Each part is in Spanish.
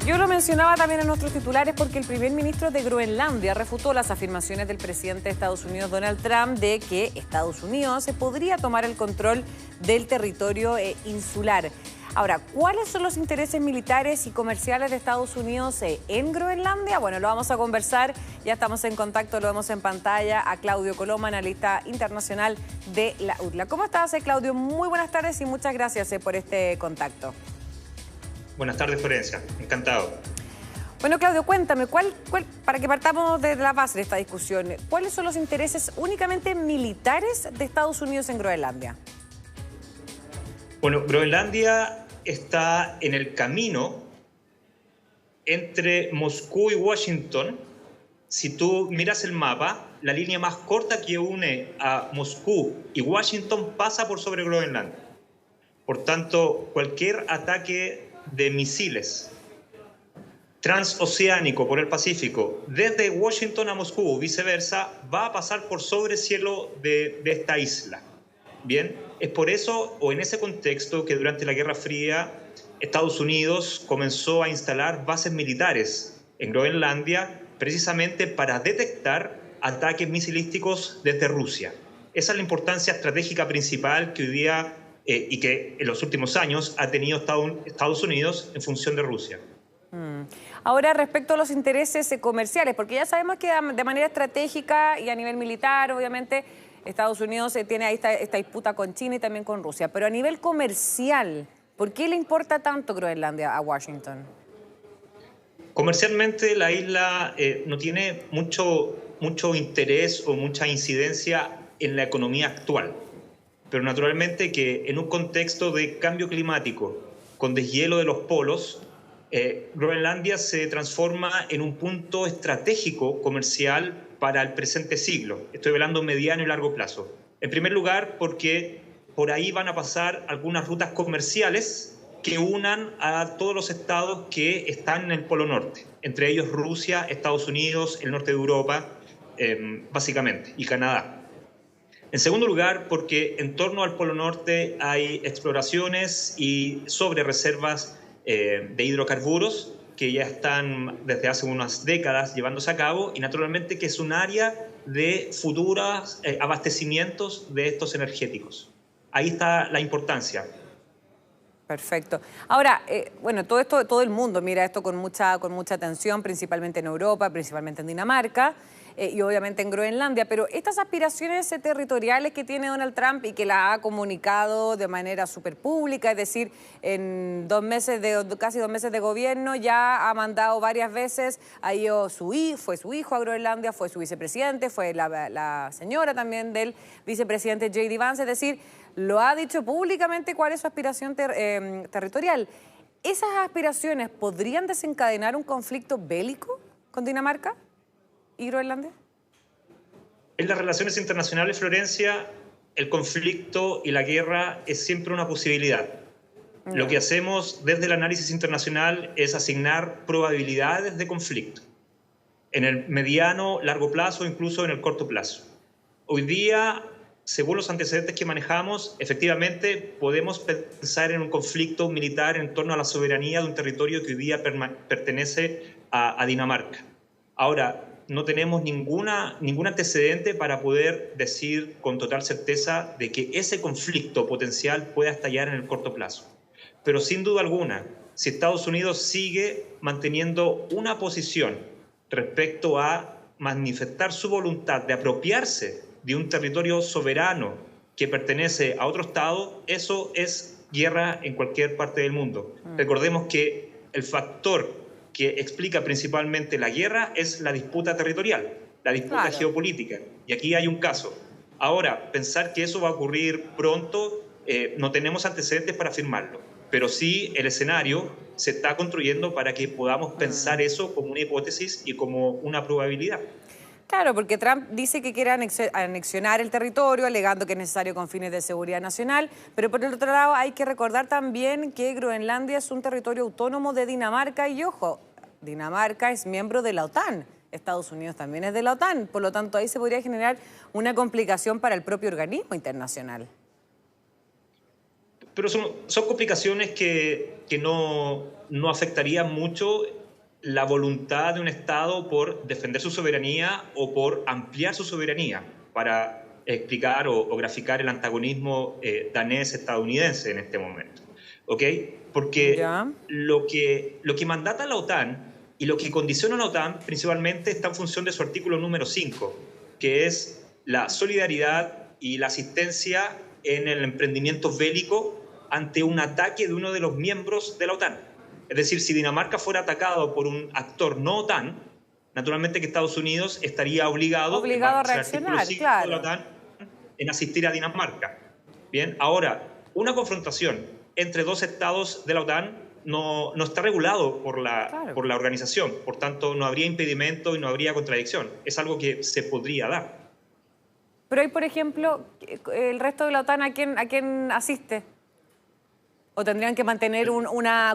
Yo lo mencionaba también en nuestros titulares porque el primer ministro de Groenlandia refutó las afirmaciones del presidente de Estados Unidos, Donald Trump, de que Estados Unidos podría tomar el control del territorio insular. Ahora, ¿cuáles son los intereses militares y comerciales de Estados Unidos en Groenlandia? Bueno, lo vamos a conversar. Ya estamos en contacto, lo vemos en pantalla, a Claudio Coloma, analista internacional de la UTLA. ¿Cómo estás, Claudio? Muy buenas tardes y muchas gracias por este contacto. Buenas tardes, Florencia. Encantado. Bueno, Claudio, cuéntame, para que partamos de la base de esta discusión, ¿cuáles son los intereses únicamente militares de Estados Unidos en Groenlandia? Bueno, Groenlandia está en el camino entre Moscú y Washington. Si tú miras el mapa, la línea más corta que une a Moscú y Washington pasa por sobre Groenlandia. Por tanto, cualquier ataque de misiles transoceánico por el Pacífico desde Washington a Moscú o viceversa va a pasar por sobre cielo de esta isla. Bien, es por eso o en ese contexto que durante la Guerra Fría Estados Unidos comenzó a instalar bases militares en Groenlandia precisamente para detectar ataques misilísticos desde Rusia. Esa es la importancia estratégica principal que hoy día y que en los últimos años ha tenido Estados Unidos en función de Rusia. Ahora, respecto a los intereses comerciales, porque ya sabemos que de manera estratégica y a nivel militar, obviamente, Estados Unidos tiene ahí esta disputa con China y también con Rusia, pero a nivel comercial, ¿por qué le importa tanto Groenlandia a Washington? Comercialmente, la isla no tiene mucho interés o mucha incidencia en la economía actual. Pero naturalmente que en un contexto de cambio climático, con deshielo de los polos, Groenlandia se transforma en un punto estratégico comercial para el presente siglo. Estoy hablando mediano y largo plazo. En primer lugar, porque por ahí van a pasar algunas rutas comerciales que unan a todos los estados que están en el Polo Norte, entre ellos Rusia, Estados Unidos, el norte de Europa, básicamente, y Canadá. En segundo lugar, porque en torno al Polo Norte hay exploraciones y sobre reservas de hidrocarburos que ya están desde hace unas décadas llevándose a cabo y naturalmente que es un área de futuros abastecimientos de estos energéticos. Ahí está la importancia. Perfecto. Ahora, bueno, todo el mundo mira esto con mucha atención, principalmente en Europa, principalmente en Dinamarca y obviamente en Groenlandia, pero estas aspiraciones territoriales que tiene Donald Trump y que la ha comunicado de manera súper pública, es decir, en casi 2 meses de gobierno ya ha mandado varias veces, fue su hijo a Groenlandia, fue su vicepresidente, fue la señora también del vicepresidente J.D. Vance, es decir, lo ha dicho públicamente cuál es su aspiración territorial. ¿Esas aspiraciones podrían desencadenar un conflicto bélico con Dinamarca y Groenlandia? En las relaciones internacionales, Florencia, el conflicto y la guerra es siempre una posibilidad. No. Lo que hacemos desde el análisis internacional es asignar probabilidades de conflicto en el mediano, largo plazo, incluso en el corto plazo. Hoy día, según los antecedentes que manejamos, efectivamente podemos pensar en un conflicto militar en torno a la soberanía de un territorio que hoy día pertenece a Dinamarca. Ahora, no tenemos ningún antecedente para poder decir con total certeza de que ese conflicto potencial pueda estallar en el corto plazo. Pero sin duda alguna, si Estados Unidos sigue manteniendo una posición respecto a manifestar su voluntad de apropiarse de un territorio soberano que pertenece a otro Estado, eso es guerra en cualquier parte del mundo. Recordemos que el factor que explica principalmente la guerra es la disputa territorial, la disputa geopolítica. Y aquí hay un caso. Ahora, pensar que eso va a ocurrir pronto, no tenemos antecedentes para afirmarlo, pero sí el escenario se está construyendo para que podamos pensar eso como una hipótesis y como una probabilidad. Claro, porque Trump dice que quiere anexionar el territorio, alegando que es necesario con fines de seguridad nacional, pero por el otro lado hay que recordar también que Groenlandia es un territorio autónomo de Dinamarca y, ojo, Dinamarca es miembro de la OTAN, Estados Unidos también es de la OTAN, por lo tanto ahí se podría generar una complicación para el propio organismo internacional. Pero son complicaciones que no no afectaría mucho la voluntad de un Estado por defender su soberanía o por ampliar su soberanía, para explicar o graficar el antagonismo danés-estadounidense en este momento. ¿Ok? Porque Ya. lo que mandata la OTAN y lo que condiciona a la OTAN principalmente está en función de su artículo número 5, que es la solidaridad y la asistencia en el emprendimiento bélico ante un ataque de uno de los miembros de la OTAN. Es decir, si Dinamarca fuera atacado por un actor no OTAN, naturalmente que Estados Unidos estaría obligado Obligado a en base al artículo reaccionar, 5 de la claro. OTAN en asistir a Dinamarca. Bien, ahora, una confrontación entre dos estados de la OTAN no está regulado por Claro. la organización, por tanto no habría impedimento y no habría contradicción. Es algo que se podría dar. Pero hay, por ejemplo, el resto de la OTAN, ¿a quién asiste? ¿O tendrían que mantener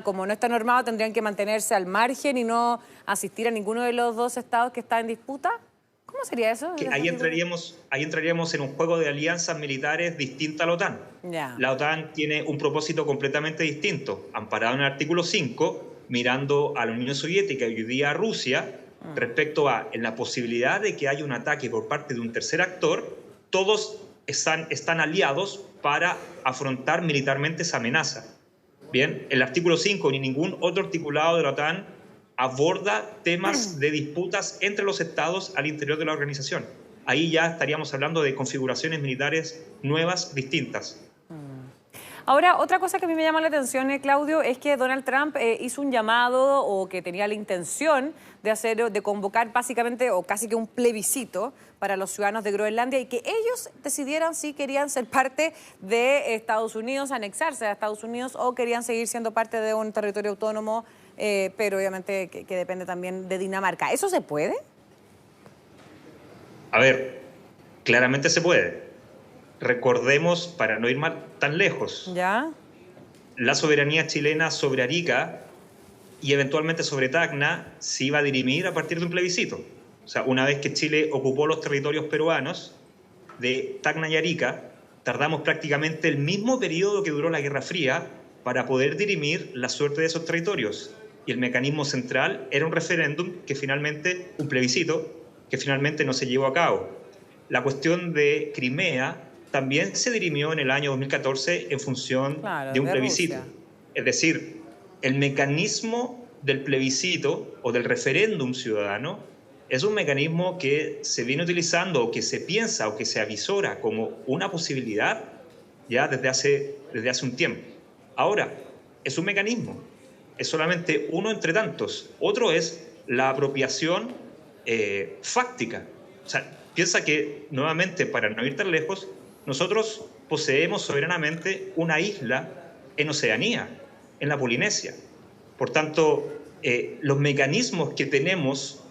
como no está normado, tendrían que mantenerse al margen y no asistir a ninguno de los dos estados que está en disputa? ¿Cómo sería eso? Que ahí entraríamos en un juego de alianzas militares distinta a la OTAN. Ya. La OTAN tiene un propósito completamente distinto, amparado en el artículo 5, mirando a la Unión Soviética y hoy día a Rusia, respecto a en la posibilidad de que haya un ataque por parte de un tercer actor. Todos están aliados para afrontar militarmente esa amenaza. Bien, el artículo 5 ni ningún otro articulado de la OTAN aborda temas de disputas entre los estados al interior de la organización. Ahí ya estaríamos hablando de configuraciones militares nuevas, distintas. Ahora, otra cosa que a mí me llama la atención, Claudio, es que Donald Trump hizo un llamado, o que tenía la intención de convocar básicamente o casi que un plebiscito para los ciudadanos de Groenlandia, y que ellos decidieran si querían ser parte de Estados Unidos, anexarse a Estados Unidos, o querían seguir siendo parte de un territorio autónomo, pero obviamente que depende también de Dinamarca. ¿Eso se puede? A ver, claramente se puede. Recordemos, para no ir tan lejos, ¿Ya? la soberanía chilena sobre Arica y eventualmente sobre Tacna se iba a dirimir a partir de un plebiscito. O sea, una vez que Chile ocupó los territorios peruanos de Tacna y Arica, tardamos prácticamente el mismo periodo que duró la Guerra Fría para poder dirimir la suerte de esos territorios. Y el mecanismo central era un referéndum un plebiscito, que finalmente no se llevó a cabo. La cuestión de Crimea también se dirimió en el año 2014 en función de un plebiscito. Rusia. Es decir, el mecanismo del plebiscito o del referéndum ciudadano es un mecanismo que se viene utilizando, o que se piensa o que se avisora como una posibilidad ya desde hace un tiempo. Ahora, es un mecanismo, es solamente uno entre tantos. Otro es la apropiación fáctica. O sea, piensa que, nuevamente, para no ir tan lejos, nosotros poseemos soberanamente una isla en Oceanía, en la Polinesia. Por tanto, los mecanismos que tenemos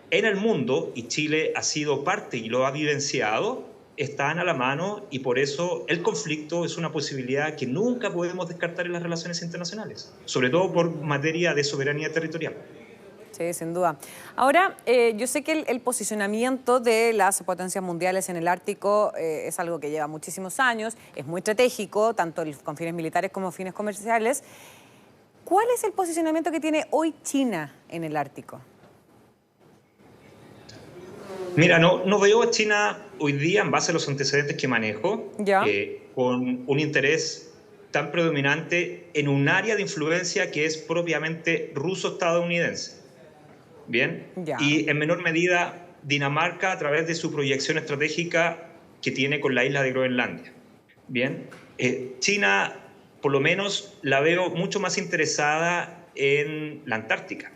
en el mundo, y Chile ha sido parte y lo ha vivenciado, están a la mano, y por eso el conflicto es una posibilidad que nunca podemos descartar en las relaciones internacionales, sobre todo por materia de soberanía territorial. Sí, sin duda. Ahora, yo sé que el posicionamiento de las potencias mundiales en el Ártico es algo que lleva muchísimos años, es muy estratégico, tanto con fines militares como fines comerciales. ¿Cuál es el posicionamiento que tiene hoy China en el Ártico? Mira, no veo a China hoy día, en base a los antecedentes que manejo, con un interés tan predominante en un área de influencia que es propiamente ruso-estadounidense. Bien, y en menor medida Dinamarca a través de su proyección estratégica que tiene con la isla de Groenlandia. Bien, China por lo menos la veo mucho más interesada en la Antártica,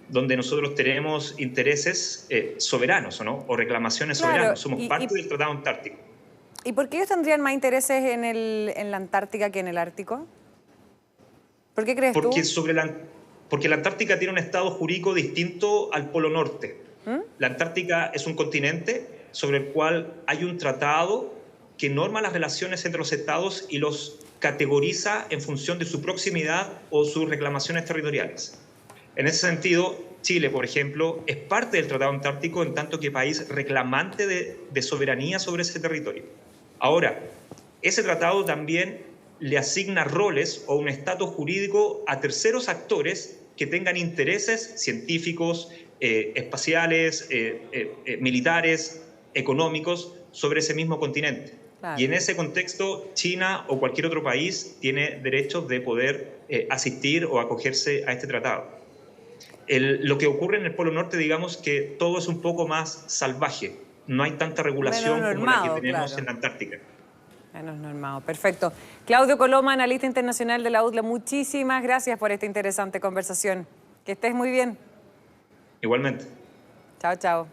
donde nosotros tenemos intereses soberanos, o reclamaciones soberanas. Somos parte del Tratado Antártico. ¿Y por qué ellos tendrían más intereses en la Antártica que en el Ártico? ¿Por qué crees tú? Porque la Antártica tiene un estado jurídico distinto al Polo Norte. La Antártica es un continente sobre el cual hay un tratado que norma las relaciones entre los estados y los categoriza en función de su proximidad o sus reclamaciones territoriales. En ese sentido, Chile, por ejemplo, es parte del Tratado Antártico en tanto que país reclamante de soberanía sobre ese territorio. Ahora, ese tratado también le asigna roles o un estatus jurídico a terceros actores que tengan intereses científicos, espaciales, militares, económicos sobre ese mismo continente. Claro. Y en ese contexto, China o cualquier otro país tiene derechos de poder asistir o acogerse a este tratado. Lo que ocurre en el Polo Norte, digamos que todo es un poco más salvaje. No hay tanta regulación como la que tenemos en la Antártica. Menos normado. Perfecto. Claudio Coloma, analista internacional de la UDLA, muchísimas gracias por esta interesante conversación. Que estés muy bien. Igualmente. Chao, chao.